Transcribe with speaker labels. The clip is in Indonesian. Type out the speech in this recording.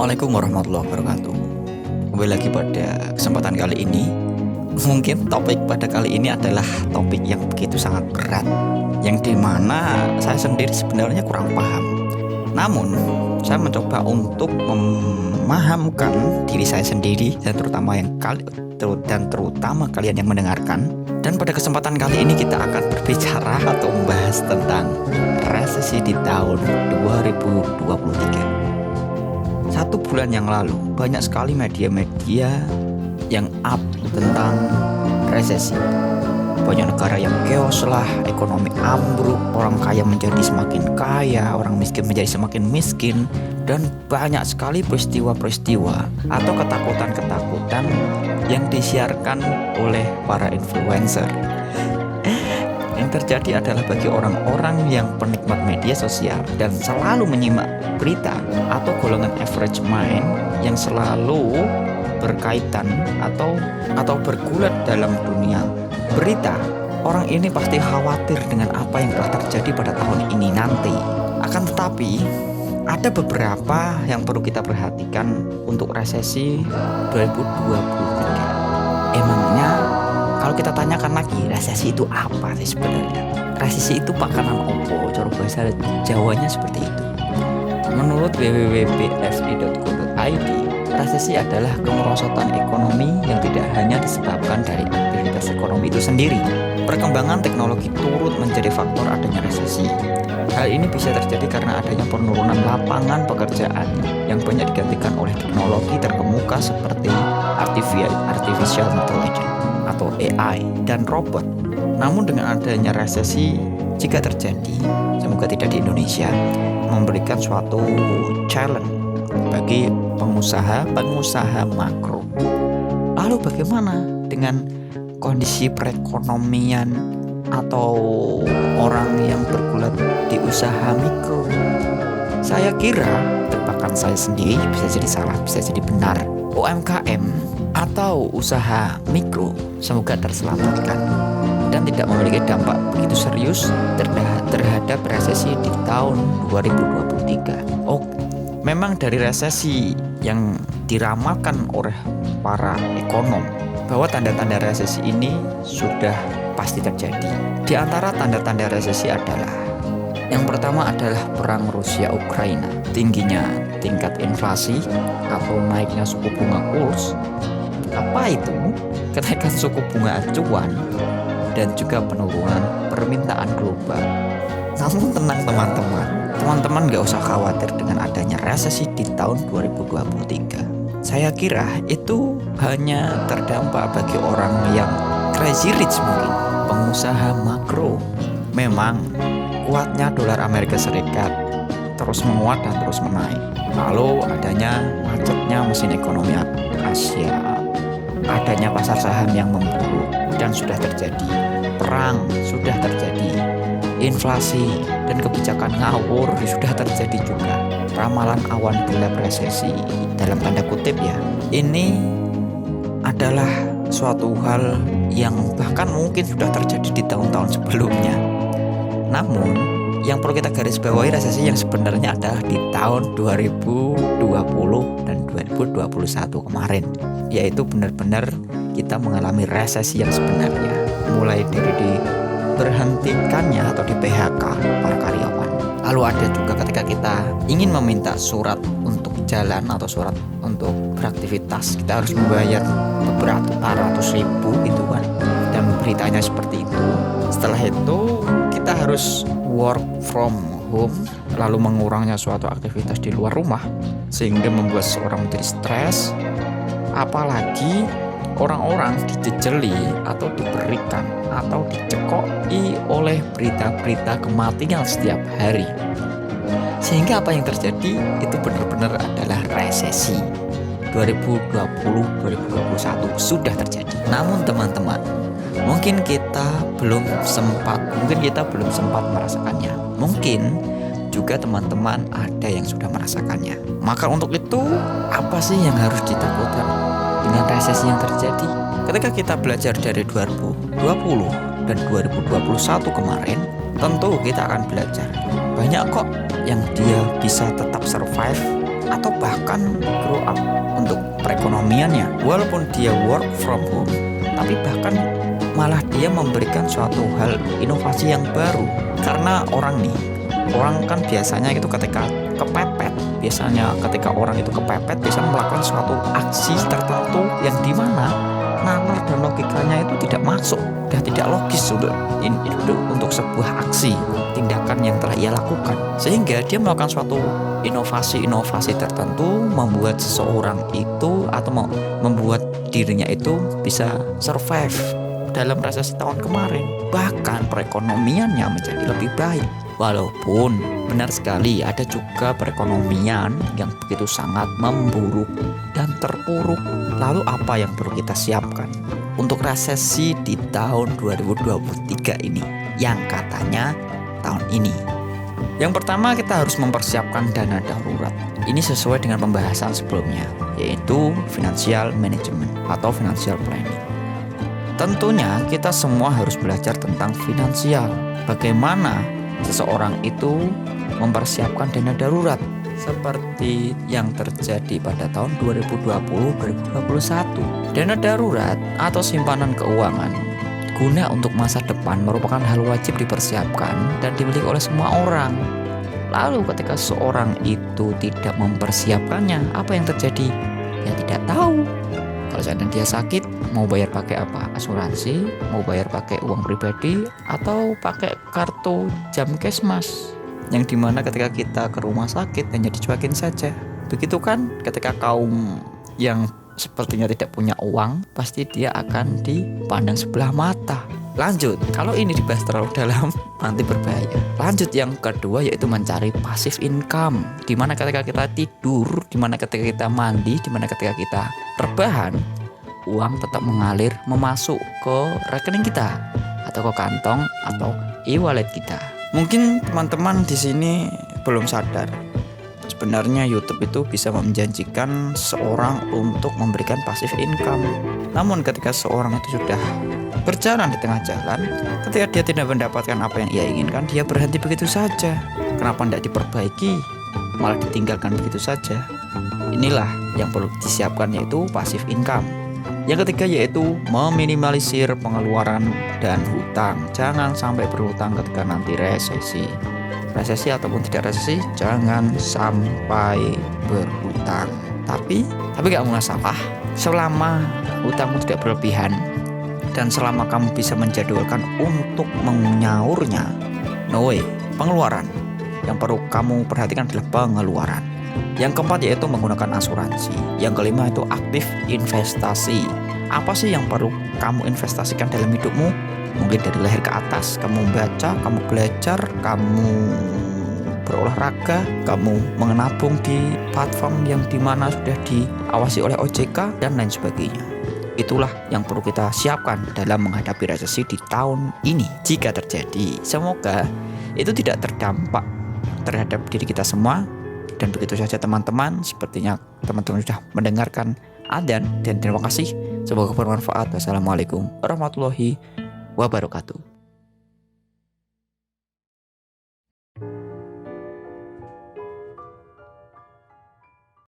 Speaker 1: Assalamualaikum warahmatullahi wabarakatuh. Kembali lagi pada kesempatan kali ini. Mungkin topik pada kali ini adalah topik yang begitu sangat berat, yang dimana saya sendiri sebenarnya kurang paham. Namun saya mencoba untuk memahamkan diri saya sendiri dan terutama kalian yang mendengarkan. Dan pada kesempatan kali ini kita akan berbicara atau membahas tentang resesi di tahun 2023. 1 bulan yang lalu banyak sekali media-media yang up tentang resesi. Banyak negara yang chaos lah, ekonomi ambruk, orang kaya menjadi semakin kaya, orang miskin menjadi semakin miskin, dan banyak sekali peristiwa-peristiwa atau ketakutan-ketakutan yang disiarkan oleh para influencer. Yang terjadi adalah bagi orang-orang yang penikmat media sosial dan selalu menyimak berita atau golongan average mind yang selalu berkaitan atau bergulat dalam dunia berita, orang ini pasti khawatir dengan apa yang telah terjadi pada tahun ini nanti. Akan tetapi ada beberapa yang perlu kita perhatikan untuk resesi 2023. Emangnya kalau kita tanyakan lagi, resesi itu apa sih sebenarnya? Resesi itu pakanan opo, cara bahasa Jawanya seperti itu. Menurut www.bfd.co.id, resesi adalah kemerosotan ekonomi yang tidak hanya disebabkan dari aktivitas ekonomi itu sendiri. Perkembangan teknologi turut menjadi faktor adanya resesi. Hal ini bisa terjadi karena adanya penurunan lapangan pekerjaan yang banyak digantikan oleh teknologi terkemuka seperti artificial intelligence atau AI dan robot. Namun dengan adanya resesi, jika terjadi, semoga tidak di Indonesia, memberikan suatu challenge bagi pengusaha makro. Lalu bagaimana dengan kondisi perekonomian atau orang yang bergulat di usaha mikro? Saya kira tebakan saya sendiri bisa jadi salah, bisa jadi benar. UMKM atau usaha mikro semoga terselamatkan dan tidak memiliki dampak begitu serius terhadap resesi di tahun 2023. Memang dari resesi yang diramalkan oleh para ekonom bahwa tanda-tanda resesi ini sudah pasti terjadi. Di antara tanda-tanda resesi adalah yang pertama adalah perang Rusia-Ukraina, tingginya tingkat inflasi atau naiknya suku bunga kurs. Apa itu? Kenaikan suku bunga acuan dan juga penurunan permintaan global. Namun tenang teman-teman gak usah khawatir dengan adanya resesi di tahun 2023. Saya kira itu hanya terdampak bagi orang yang crazy rich mungkin, pengusaha makro. Memang kuatnya dolar Amerika Serikat terus menguat dan terus menaik. Lalu adanya macetnya mesin ekonomi Asia, adanya pasar saham yang memburuk dan sudah terjadi, perang sudah terjadi, inflasi dan kebijakan ngawur sudah terjadi juga. Ramalan awan gelap resesi dalam tanda kutip ya, ini adalah suatu hal yang bahkan mungkin sudah terjadi di tahun-tahun sebelumnya. Namun yang perlu kita garis bawahi resesi yang sebenarnya adalah di tahun 2020 dan 2021 kemarin, yaitu benar-benar kita mengalami resesi yang sebenarnya, mulai dari berhentikannya atau di PHK para karyawan. Lalu ada juga ketika kita ingin meminta surat untuk jalan atau surat untuk beraktivitas, kita harus membayar beberapa ratus ribu gitu kan, dan beritanya seperti itu. Setelah itu kita harus work from home, lalu mengurangnya suatu aktivitas di luar rumah, sehingga membuat seorang menjadi stres. Apalagi orang-orang dijejeli atau diberikan atau dicekoki oleh berita-berita kematian setiap hari, sehingga apa yang terjadi itu benar-benar adalah resesi. 2020-2021 sudah terjadi. Namun teman-teman, mungkin kita belum sempat merasakannya. Mungkin juga teman-teman ada yang sudah merasakannya. Maka untuk itu, apa sih yang harus ditakutkan dengan resesi yang terjadi? Ketika kita belajar dari 2020 dan 2021 kemarin, tentu kita akan belajar banyak kok yang dia bisa tetap survive atau bahkan grow up untuk perekonomiannya. Walaupun dia work from home, tapi bahkan malah dia memberikan suatu hal inovasi yang baru. Karena orang kan biasanya itu ketika kepepet, ketika orang itu kepepet biasanya melakukan suatu aksi tertentu yang dimana nalar dan logikanya itu tidak masuk dan tidak logis untuk sebuah aksi tindakan yang telah ia lakukan, sehingga dia melakukan suatu inovasi tertentu, membuat seseorang itu atau membuat dirinya itu bisa survive dalam resesi tahun kemarin. Bahkan perekonomiannya menjadi lebih baik. Walaupun benar sekali ada juga perekonomian yang begitu sangat memburuk dan terpuruk. Lalu apa yang perlu kita siapkan untuk resesi di tahun 2023 ini yang katanya tahun ini? Yang pertama, kita harus mempersiapkan dana darurat. Ini sesuai dengan pembahasan sebelumnya, yaitu financial management atau financial planning. Tentunya kita semua harus belajar tentang finansial. Bagaimana seseorang itu mempersiapkan dana darurat seperti yang terjadi pada tahun 2020-2021. Dana darurat atau simpanan keuangan guna untuk masa depan merupakan hal wajib dipersiapkan dan dimiliki oleh semua orang. Lalu ketika seorang itu tidak mempersiapkannya, apa yang terjadi? Ya tidak tahu. Kalau seandainya dia sakit, mau bayar pakai apa? Asuransi, mau bayar pakai uang pribadi, atau pakai kartu Jamkesmas, yang dimana ketika kita ke rumah sakit hanya dicuekin saja. Begitu kan ketika kaum yang sepertinya tidak punya uang, pasti dia akan dipandang sebelah mata. Lanjut, kalau ini dibahas terlalu dalam nanti berbahaya. Lanjut, yang kedua yaitu mencari passive income, dimana ketika kita tidur, dimana ketika kita mandi, dimana ketika kita rebahan, uang tetap mengalir memasuk ke rekening kita atau ke kantong atau e-wallet kita. Mungkin teman-teman di sini belum sadar, sebenarnya YouTube itu bisa menjanjikan seorang untuk memberikan passive income. Namun ketika seorang itu sudah berjalan di tengah jalan, ketika dia tidak mendapatkan apa yang ia inginkan, dia berhenti begitu saja. Kenapa tidak diperbaiki, malah ditinggalkan begitu saja? Inilah yang perlu disiapkan, yaitu passive income. Yang ketiga yaitu meminimalisir pengeluaran dan hutang. Jangan sampai berhutang ketika nanti resesi ataupun tidak resesi, jangan sampai berhutang. Tapi gak masalah selama hutangmu tidak berlebihan dan selama kamu bisa menjadwalkan untuk menyaurnya. No way, pengeluaran yang perlu kamu perhatikan adalah pengeluaran. Yang keempat yaitu menggunakan asuransi. Yang kelima itu aktif investasi. Apa sih yang perlu kamu investasikan dalam hidupmu? Mungkin dari leher ke atas, kamu baca, kamu belajar, kamu berolahraga, kamu menabung di platform yang dimana sudah diawasi oleh OJK dan lain sebagainya. Itulah yang perlu kita siapkan dalam menghadapi resesi di tahun ini. Jika terjadi, semoga itu tidak terdampak terhadap diri kita semua. Dan begitu saja teman-teman, sepertinya teman-teman sudah mendengarkan adzan, dan terima kasih. Semoga bermanfaat. Wassalamualaikum warahmatullahi wabarakatuh.